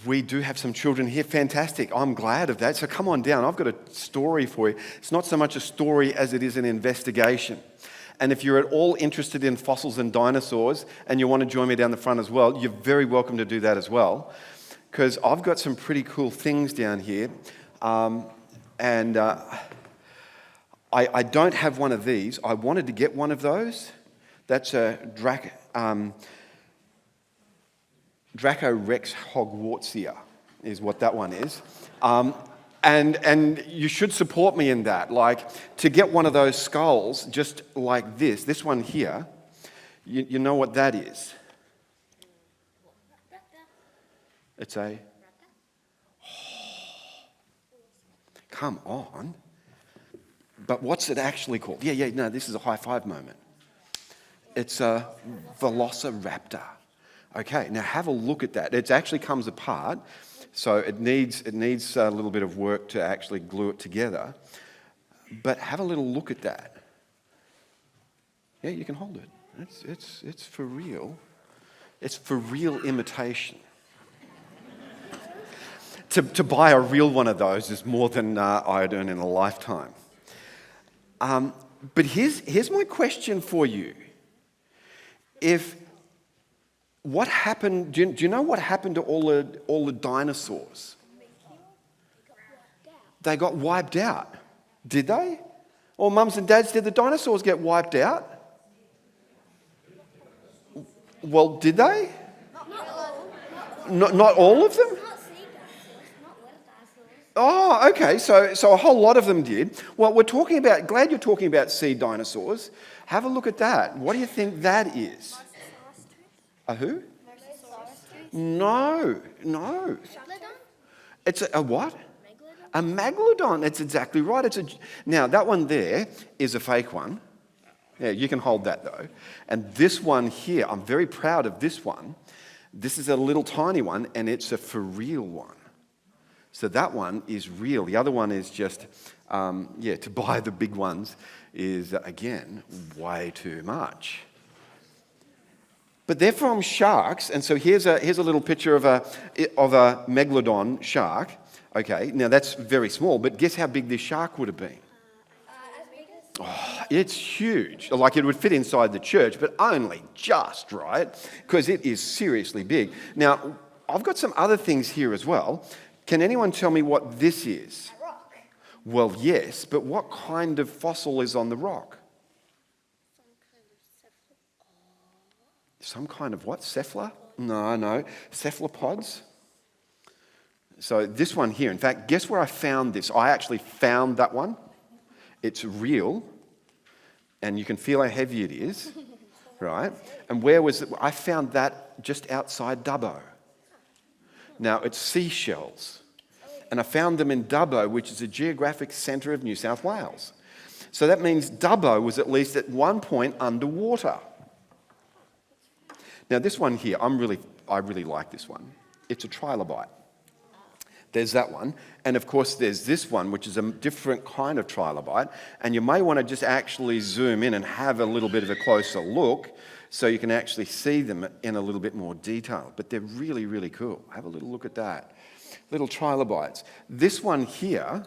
We do have some children here. Fantastic. I'm glad of that. So come on down. I've got a story for you. It's not so much a story as it is an investigation. And if you're at all interested in fossils and dinosaurs and you want to join me down the front as well, you're very welcome to do that as well. Because I've got some pretty cool things down here. I don't have one of these. I wanted to get one of those. That's a Dracorex hogwartsia is what that one is. And you should support me in that. Like, to get one of those skulls just like this one here, you know what that is? It's a... come on. But what's it actually called? No, this is a high five moment. It's a Velociraptor. Okay, now have a look at that. It actually comes apart, so it needs a little bit of work to actually glue it together. But have a little look at that. Yeah, you can hold it. It's for real. It's for real imitation. To buy a real one of those is more than I'd earn in a lifetime. But here's my question for you. What happened? Do you know what happened to all the dinosaurs? They got wiped out. Did they? Or mums and dads, did the dinosaurs get wiped out? Well, did they? Not all of them? Oh, okay. So a whole lot of them did. Well, glad you're talking about sea dinosaurs. Have a look at that. What do you think that is? A who? No. It's a what? A Megalodon. That's exactly right. Now, that one there is a fake one. Yeah, you can hold that though. And this one here, I'm very proud of this one. This is a little tiny one, and it's a for real one. So that one is real. The other one is just, to buy the big ones is, again, way too much. But they're from sharks, and so here's a little picture of a Megalodon shark. Okay, now that's very small, but guess how big this shark would have been? Oh, it's huge. Like, it would fit inside the church, but only just, right? Because it is seriously big. Now, I've got some other things here as well. Can anyone tell me what this is? A rock. Well, yes, but what kind of fossil is on the rock? Some kind of what? Cephala? No. Cephalopods? So this one here, in fact, guess where I found this? I actually found that one. It's real, and you can feel how heavy it is, right? And where was it? I found that just outside Dubbo. Now, it's seashells, and I found them in Dubbo, which is a geographic centre of New South Wales. So that means Dubbo was at least at one point underwater. Now, this one here, I really like this one. It's a trilobite. There's that one. And of course, there's this one, which is a different kind of trilobite. And you may want to just actually zoom in and have a little bit of a closer look so you can actually see them in a little bit more detail. But they're really, really cool. Have a little look at that. Little trilobites. This one here,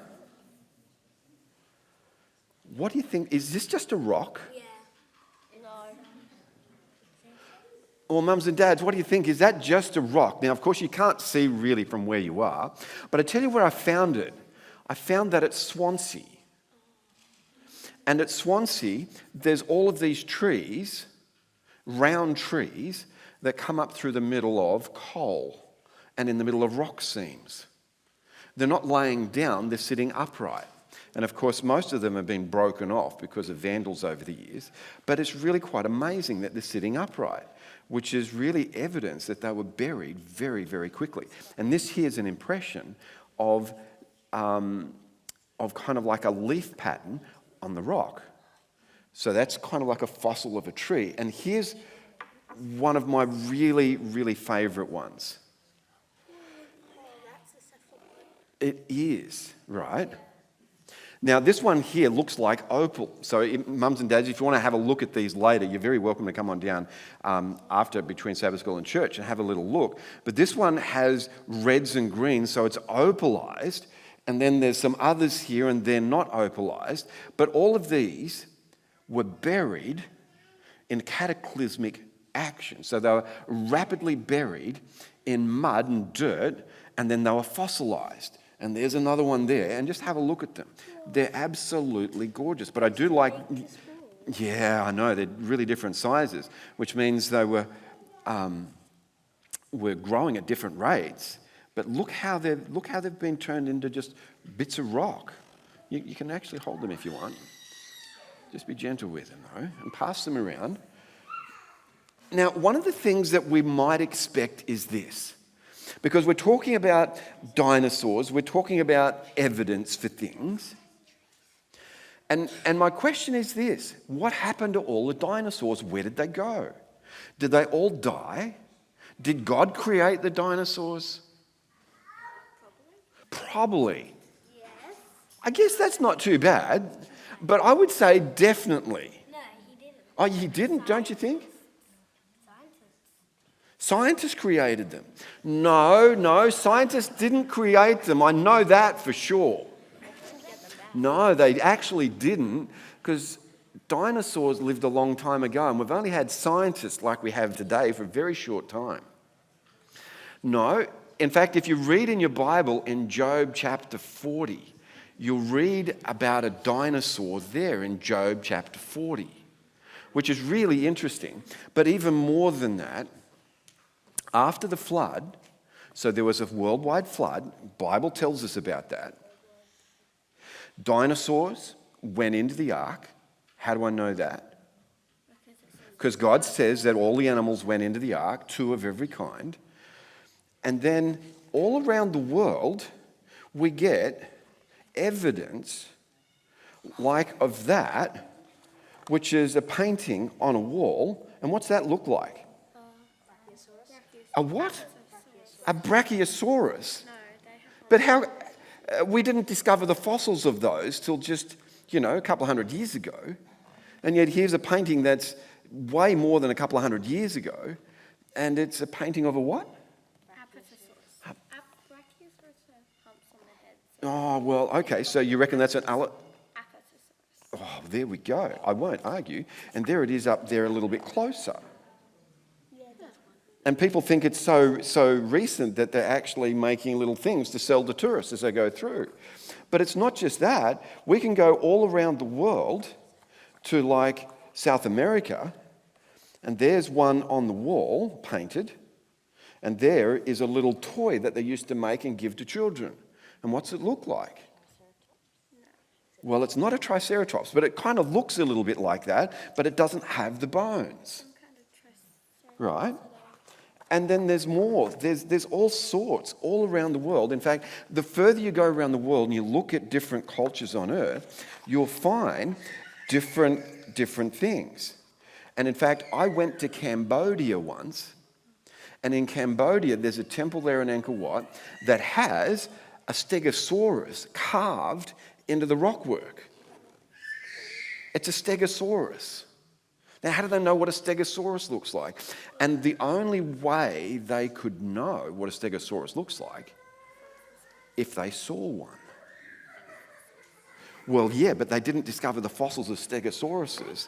what do you think? Is this just a rock? Yeah. No. Well, mums and dads, what do you think? Is that just a rock? Now, of course, you can't see really from where you are, but I tell you where I found it. I found that at Swansea. And at Swansea, there's all of these trees, round trees, that come up through the middle of coal and in the middle of rock seams. They're not laying down, they're sitting upright. And of course, most of them have been broken off because of vandals over the years, but it's really quite amazing that they're sitting upright, which is really evidence that they were buried very, very quickly. And this here is an impression of kind of like a leaf pattern on the rock. So that's kind of like a fossil of a tree. And here's one of my really, really favourite ones. Oh, that's a cephalopod. It is, right? Now, this one here looks like opal. So, mums and dads, if you want to have a look at these later, you're very welcome to come on down after between Sabbath school and church and have a little look. But this one has reds and greens, so it's opalized. And then there's some others here, and they're not opalized. But all of these were buried in cataclysmic action. So they were rapidly buried in mud and dirt, and then they were fossilized. And there's another one there, and just have a look at them. They're absolutely gorgeous. But I do like, yeah, I know, they're really different sizes, which means they were growing at different rates. But look how they've been turned into just bits of rock. You can actually hold them if you want. Just be gentle with them, though, and pass them around. Now, one of the things that we might expect is this. Because we're talking about dinosaurs, we're talking about evidence for things. And my question is this: what happened to all the dinosaurs? Where did they go? Did they all die? Did God create the dinosaurs? Probably. Yes. I guess that's not too bad, but I would say definitely. No, he didn't. Oh, he didn't, don't you think? Scientists created them. No, scientists didn't create them. I know that for sure. No, they actually didn't, because dinosaurs lived a long time ago, and we've only had scientists like we have today for a very short time. No, in fact, if you read in your Bible in Job chapter 40, you'll read about a dinosaur there in Job chapter 40, which is really interesting. But even more than that, after the flood, so there was a worldwide flood, the Bible tells us about that. Dinosaurs went into the ark. How do I know that? Because God says that all the animals went into the ark, 2 of every kind. And then all around the world, we get evidence like of that, which is a painting on a wall. And what's that look like? A what? A brachiosaurus. But how? We didn't discover the fossils of those till just, a couple of hundred years ago. And yet here's a painting that's way more than a couple of hundred years ago. And it's a painting of a what? Oh, well, okay. So you reckon that's an Oh, there we go. I won't argue. And there it is up there a little bit closer. And people think it's so recent that they're actually making little things to sell to tourists as they go through. But it's not just that. We can go all around the world to like South America, and there's one on the wall painted, and there is a little toy that they used to make and give to children. And what's it look like? Well, it's not a triceratops, but it kind of looks a little bit like that, but it doesn't have the bones. Right? And then there's more. There's all sorts all around the world. In fact, the further you go around the world and you look at different cultures on earth, you'll find different things. And in fact, I went to Cambodia once, and in Cambodia there's a temple there in Angkor Wat that has a stegosaurus carved into the rockwork. It's a stegosaurus. Now, how do they know what a stegosaurus looks like? And the only way they could know what a stegosaurus looks like, if they saw one. Well, yeah, but they didn't discover the fossils of stegosauruses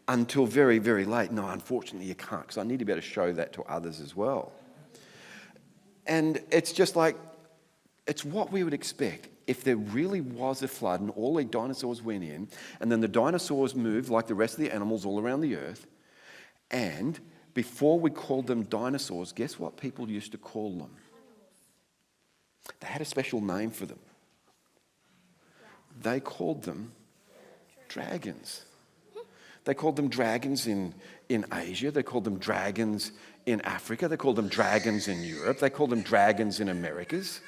until very, very late. No, unfortunately you can't, because I need to be able to show that to others as well. And it's just like, it's what we would expect. If there really was a flood and all the dinosaurs went in, and then the dinosaurs moved like the rest of the animals all around the earth, and before we called them dinosaurs, guess what people used to call them? They had a special name for them. They called them dragons. They called them dragons in Asia. They called them dragons in Africa. They called them dragons in Europe. They called them dragons in Americas.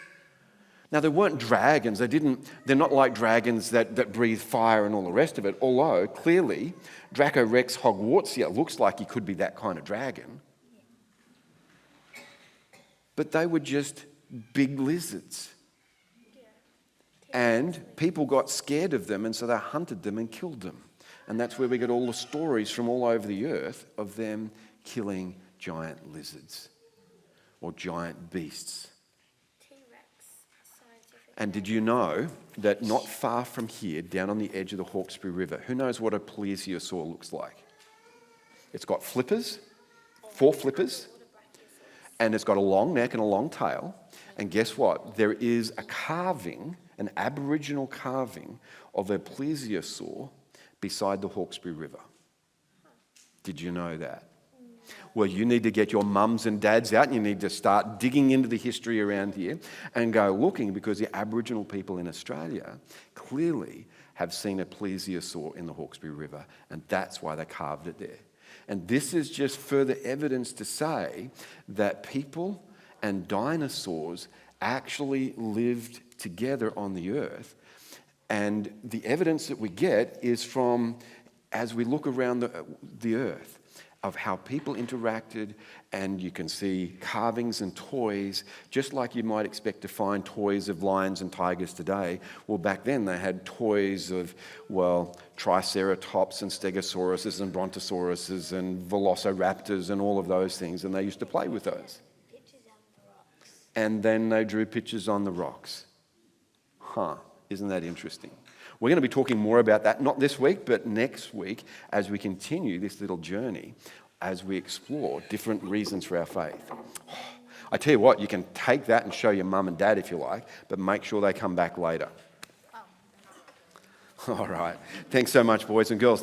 Now, they weren't dragons. They're not like dragons that breathe fire and all the rest of it, although clearly Dracorex hogwartsia looks like he could be that kind of dragon. But they were just big lizards. And people got scared of them, and so they hunted them and killed them. And that's where we get all the stories from all over the earth of them killing giant lizards or giant beasts. And did you know that not far from here, down on the edge of the Hawkesbury River, who knows what a Plesiosaur looks like? It's got flippers, 4 flippers, and it's got a long neck and a long tail. And guess what? There is a carving, an Aboriginal carving of a plesiosaur beside the Hawkesbury River. Did you know that? Well, you need to get your mums and dads out and you need to start digging into the history around here and go looking, because the Aboriginal people in Australia clearly have seen a plesiosaur in the Hawkesbury River, and that's why they carved it there. And this is just further evidence to say that people and dinosaurs actually lived together on the earth. And the evidence that we get is from, as we look around the earth, of how people interacted, and you can see carvings and toys, just like you might expect to find toys of lions and tigers today. Well, back then they had toys of, well, Triceratops and Stegosauruses and Brontosauruses and Velociraptors and all of those things, and they used to play with those. And then they drew pictures on the rocks. Isn't that interesting? We're going to be talking more about that, not this week, but next week, as we continue this little journey, as we explore different reasons for our faith. I tell you what, you can take that and show your mum and dad if you like, but make sure they come back later. All right. Thanks so much, boys and girls.